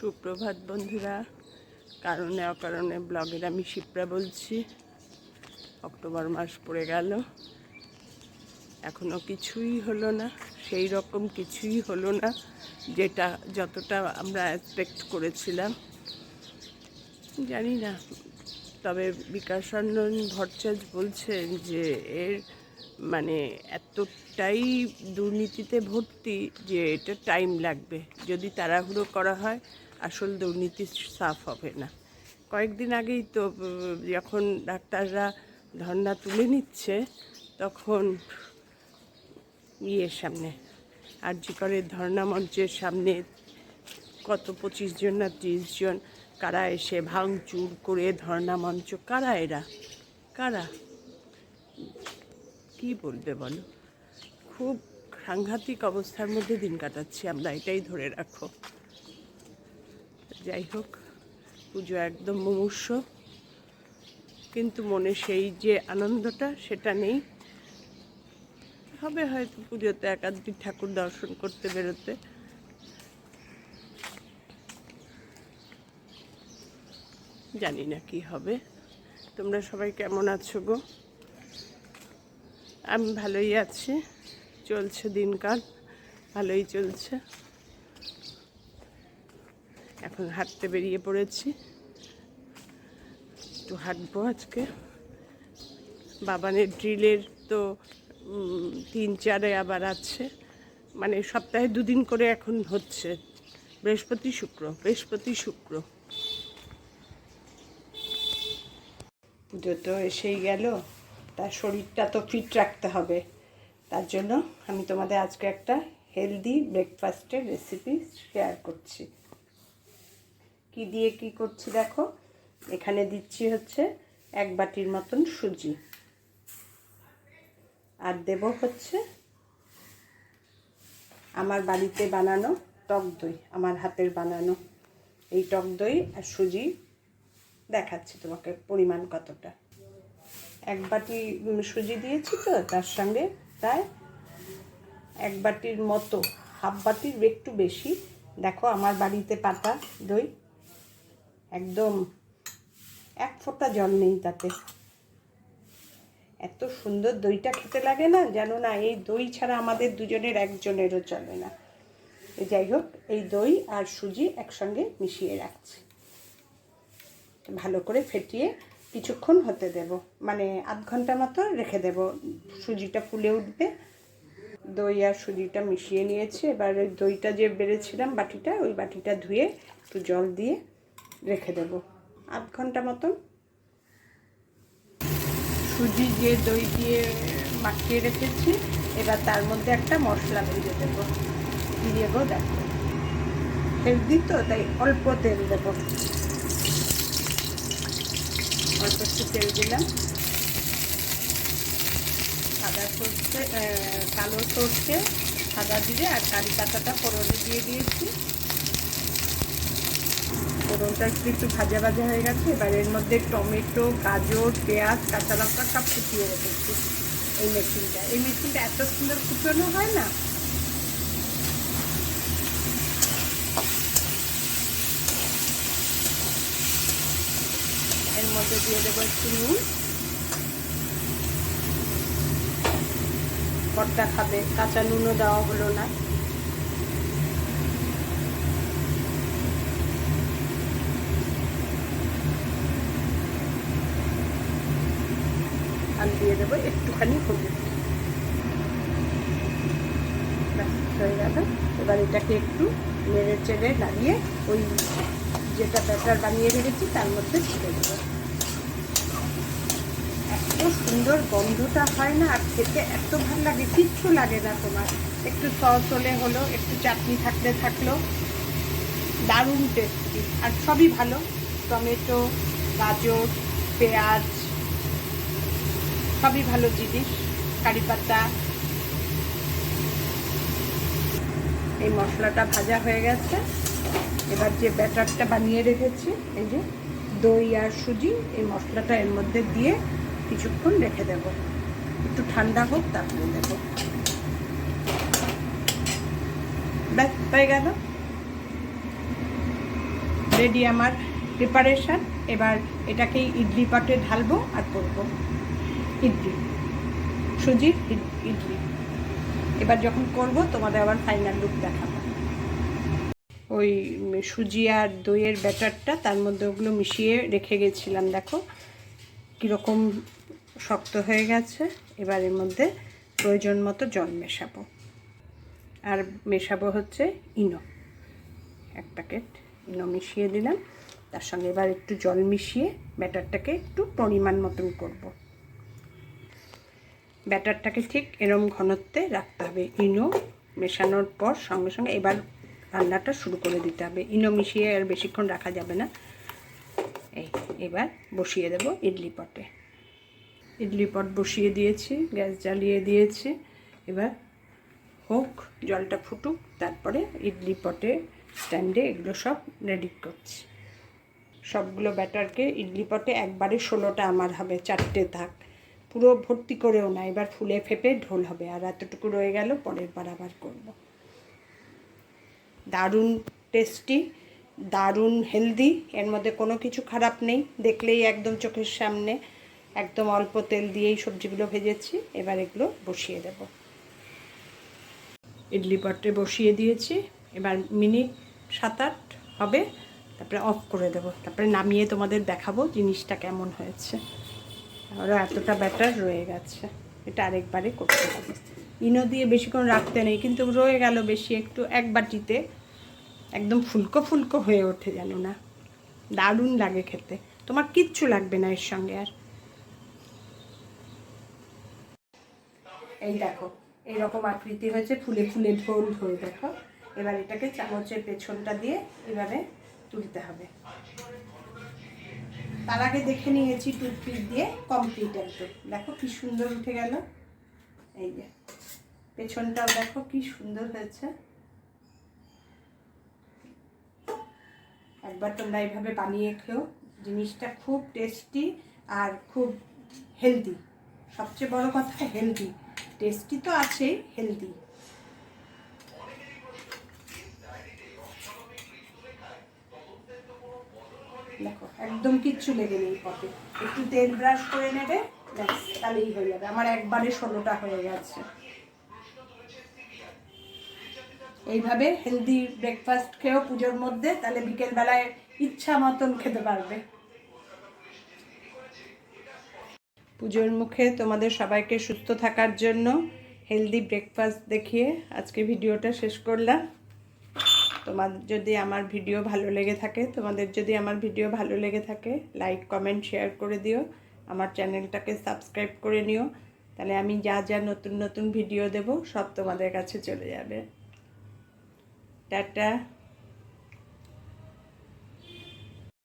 সুপ্রভাত বন্ধুরা। কারণে অকারণে ব্লগের আমি শিপ্রা বলছি। অক্টোবর মাস পড়ে গেল, এখনো কিছুই হলো না, সেই রকম কিছুই হলো না যতটা আমরা এক্সপেক্ট করেছিলাম। জানি না, তবে বিকাশরঞ্জন ভট্টাচার্য বলছেন যে এর মানে এতটাই দুর্নীতিতে ভর্তি যে এটা টাইম লাগবে। যদি তাড়াহুড়ো করা হয় আসল দুর্নীতি সাফ হবে না। কয়েকদিন আগেই তো যখন ডাক্তাররা ধর্না তুলে নিচ্ছে, তখন ইয়ের সামনে আরজি করের ধর্না মঞ্চের সামনে কত 25 জন না 30 জন কারা এসে ভাঙচুর করে ধর্না মঞ্চ। কারা এরা? কারা? কি বলবে বলো? খুব সাংঘাতিক অবস্থার মধ্যে দিন কাটাচ্ছি আমরা, এটাই ধরে রাখো। যাই হোক, পুজো একদম মুমূর্ষ, কিন্তু মনে সেই যে আনন্দটা সেটা নেই। হবে হয়তো পুজোতে একাধিক ঠাকুর দর্শন করতে বেরোতে। জানি না কি হবে। তোমরা সবাই কেমন আছো গো? আমি ভালোই আছি, চলছে দিনকাল, ভালোই চলছে। এখন হাঁটতে বেরিয়ে পড়েছি, একটু হাঁটবো আজকে। বাবানের ড্রিলের তো 3-4 আবার আছে, মানে সপ্তাহে 2 দিন করে এখন হচ্ছে, বৃহস্পতি শুক্র। পুজো তো এসেই গেল, তার শরীরটা তো ফিট রাখতে হবে। তার জন্য আমি তোমাদের আজকে একটা হেলদি ব্রেকফাস্টের রেসিপি শেয়ার করছি। কি দিয়ে কি করছি দেখো। এখানে দিচ্ছি হচ্ছে 1 বাটির মতন সুজি, আর দেব হচ্ছে আমার বাড়িতে বানানো টক দই, আমার হাতের বানানো এই টক দই আর সুজি। দেখাচ্ছি তোমাকে পরিমাণ কতটা। 1 বাটি সুজি দিয়েছি, তো তার সঙ্গে প্রায় 1 বাটির মতো, হাফ বাটির একটু বেশি। দেখো আমার বাড়িতে পাতা দই, একদম 1 ফোঁটা জল নেই তাতে। এত সুন্দর দইটা খেতে লাগে না, জানো না? এই দই ছাড়া আমাদের দুজনের একজনেরও চলে না। যাই হোক, এই দই আর সুজি একসঙ্গে মিশিয়ে রাখছি, ভালো করে ফেটিয়ে কিছুক্ষণ হতে দেব, মানে আধ ঘন্টা মতো রেখে দেব। সুজিটা ফুলে উঠবে। দই আর সুজিটা মিশিয়ে নিয়েছি। এবার ওই দইটা যে বেড়েছিলাম বাটিটা, ওই বাটিটা ধুয়ে একটু জল দিয়ে রেখে দেব আধ ঘন্টা মতন। সুজি যে দই দিয়ে মাখিয়ে রেখেছি, এবার তার মধ্যে একটা মশলা ভেজে দেবো। দিয়ে দেবো, দেখো হেলদি তো, তাই অল্প তেল দেবো। অল্প একটু তেল দিলাম। সাদা সর্ষে, কালো সর্ষে, সাদা জিরে আর কারি পাতাটা ফোড়নে দিয়ে দিয়েছি। ফোড়নটা একটু ভাজা ভাজা হয়ে গেছে। এবার এর মধ্যে টমেটো, গাজর, পেঁয়াজ, কাঁচা লঙ্কা সব ফুটিয়ে রেখেছি। এই মেশিনটা এত সুন্দর ফুটানো হয় না। এর মধ্যে দিয়ে দেবো একটু নুন। কড়টা খাবে, কাঁচা নুনও দেওয়া হলো না। আর দিয়ে দেবো একটুখানি হলুদ। হয়ে গেল। এবার এটাকে একটু নেড়ে চেড়ে লাগিয়ে ওই যেটা ব্যাটার বানিয়ে রেখেছি তার মধ্যে ছেড়ে দেবো। এত সুন্দর গন্ধটা হয় না, আর খেতে এত ভালো লাগে, কিচ্ছু লাগে না তোমার। একটু সস হলে হলো, একটু চাটনি থাকলে থাকলো, দারুণ টেস্টি। আর সবই ভালো, টমেটো, গাজর, পেঁয়াজ সবই ভালো জিনিস, কারি পাতা। এই মশলাটা ভাজা হয়ে গেছে। এবার যে ব্যাটারটা বানিয়ে রেখেছি, এই যে দই আর সুজি, এই মশলাটা এর মধ্যে দিয়ে কিছুক্ষণ রেখে দেব। একটু ঠান্ডা হোক, তারপরে দেব। ব্যাস হয়ে গেল। অলরেডি আমার প্রিপারেশান। এবার এটাকে ইডলি পটে ঢালবো আর করব ইডলি, সুজির ইডলি। এবার যখন করব তোমাদের আবার ফাইনাল লুক দেখাবো। ওই সুজি আর দইয়ের ব্যাটারটা তার মধ্যে ওগুলো মিশিয়ে রেখে গেছিলাম, দেখো কীরকম শক্ত হয়ে গেছে। এবার এর মধ্যে প্রয়োজন মতো জল মেশাবো, আর মেশাবো হচ্ছে ইনো, 1 প্যাকেট ইনো মিশিয়ে দিলাম। তার সঙ্গে এবার একটু জল মিশিয়ে ব্যাটারটাকে একটু পরিমাণ মতন করব। ব্যাটারটাকে ঠিক এরম ঘনত্বে রাখতে হবে। ইনো মেশানোর পর সঙ্গে সঙ্গে এবার রান্নাটা শুরু করে দিতে হবে। ইনো মিশিয়ে আর বেশিক্ষণ রাখা যাবে না। এবার বসিয়ে দেব ইডলি পটে। ইডলি পট বসিয়ে দিয়েছি, গ্যাস জ্বালিয়ে দিয়েছি। এবার হোক, জলটা ফুটুক, তারপরে ইডলি পটে স্ট্যান্ডে এগুলো সব রেডি করছি। সবগুলো ব্যাটারকে ইডলি পটে একবারে 16টা আমার হবে, 4টে থাক, পুরো ভর্তি করেও না। এবার ফুলে ফেপে ঢোল হবে, আর এতটুকু রয়ে গেল পরের বার আবার করব। দারুণ টেস্টি, দারুণ হেলদি, এর মধ্যে কোনো কিছু খারাপ নেই, দেখলেই একদম চোখের সামনে। একদম অল্প তেল দিয়েই সবজিগুলো ভেজেছি। এবার এগুলো বসিয়ে দেব। ইডলি পটে বসিয়ে দিয়েছি। এবার মিনিট 7-8 হবে, তারপরে অফ করে দেব। তারপরে নামিয়ে তোমাদের দেখাবো জিনিসটা কেমন হয়েছে। আরও এতটা ব্যাটার রয়ে গেছে, এটা আরেকবারে করতে হবে। ইনো দিয়ে বেশিক্ষণ রাখতে নেই, কিন্তু রয়ে গেল বেশি একটু, এক বাটিতে একদম ফুলকো ফুলকো হয়ে ওঠে, জানো না, দারুণ লাগে খেতে। তোমার কিচ্ছু লাগবে না এর সঙ্গে আর। এই দেখো এইরকম আকৃতি হয়েছে, ফুলে ফুলে ঢোল ঢোল, দেখো। এবার এটাকে চামচের পেছনটা দিয়ে এভাবে তুলতে হবে। তার আগে দেখে নিয়েছি টুথপিক দিয়ে, কমপ্লিট একদম। দেখো কি সুন্দর উঠে গেল। এই যে পেছনটাও দেখো কি সুন্দর হয়েছে। একবার তোমরা এইভাবে বানিয়ে খেও, জিনিসটা খুব টেস্টি আর খুব হেলদি। সবচেয়ে বড় কথা হেলদি, টেস্টি তো আছেই, হেলদি। দেখো একদম কিচ্ছু লেগে নেই পটে, একটু তেল ব্রাশ করে নেবে, ব্যাস তাহলেই হয়ে যাবে। আমার একবারে 16টা হয়ে গেছে। এইভাবে হেলদি ব্রেকফাস্ট খেয়েও পুজোর মধ্যে, তাহলে বিকেলবেলায় ইচ্ছা মতন খেতে পারবে। পুজোর মুখে তোমাদের সবাইকে সুস্থ থাকার জন্য হেলদি ব্রেকফাস্ট দেখিয়ে আজকে ভিডিওটা শেষ করলাম। তোমাদের যদি আমার ভিডিও ভালো লেগে থাকে লাইক কমেন্ট শেয়ার করে দিও। আমার চ্যানেলটাকে সাবস্ক্রাইব করে নিও, তাহলে আমি যা যা নতুন নতুন ভিডিও দেব সব তোমাদের কাছে চলে যাবে। টাটা।